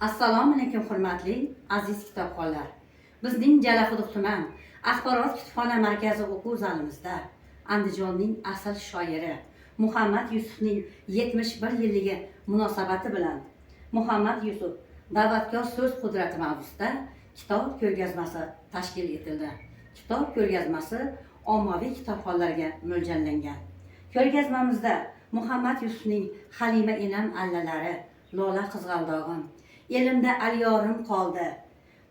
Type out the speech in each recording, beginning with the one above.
Assalomu alaykum hurmatli aziz kitobxonlar. Bizning Jalaquduq tuman axborot kutubxona markazi o'quv zalimizda Andijonning asl shoiri Muhammad Yusufning 71 yilligi munosabati bilan Muhammad Yusuf da'vatkor so'z qudrati mavzusida kitob ko'rgazmasi tashkil etildi. Kitob ko'rgazmasi ommaviy kitobxonlarga mo'ljallangan. Ko'rgazmamizda Muhammad Yusufning Halima enam allalari, Lola qizg'aldog'im, elimda aliyorim qoldi,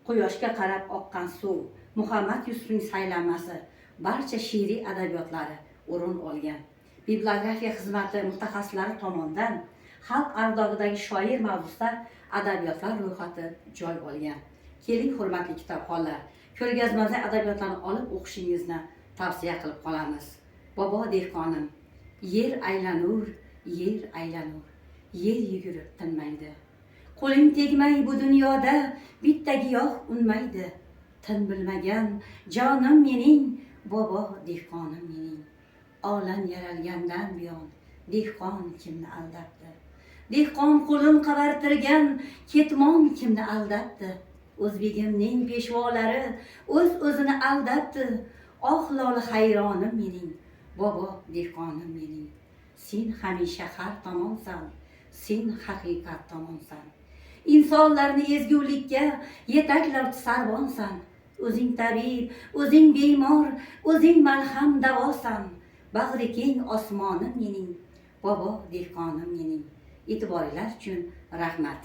quyoshga qarab oqqan suv, Muhammad Yusufning saylanmasi, barcha she'riy adabiyotlari o'rin olgan. Bibliografiya xizmati mutaxassislari tomonidan xalq ardog'idagi shoir mavzusida adabiyotlar ro'yxati joy olgan. Keling hurmatli kitobxonlar, ko'rgazmada adabiyotlarni olib o'qishingizni tavsiya qilib qolamiz. Bobo dehqonim, yer aylanur, yer yugurib tinmaydi. Qo'ling tegmay bu dunyoda bitta giyoh unmaydi. Tin bilmagan jonim mening, bobo dehqonim mening. Olam yaralgandan buyon dehqon kimni aldabdi? Dehqon qo'lin qavartirgan ketmon kimni aldabdi? O'zbegimning peshvolari o'zini aldabdi. Oh loli hayronim mening, bobo dehqonim mening. Sen hamisha har tomonsan, sen haqiqat tomonsan. İnsanlarni ezgulikka yetaklovchi sarvonsan. O'zing tabib, o'zing bemor, o'zing malham davosan. Bag'ri keng osmonim mening, bobo dehqonim mening. E'tiboringlar uchun rahmat.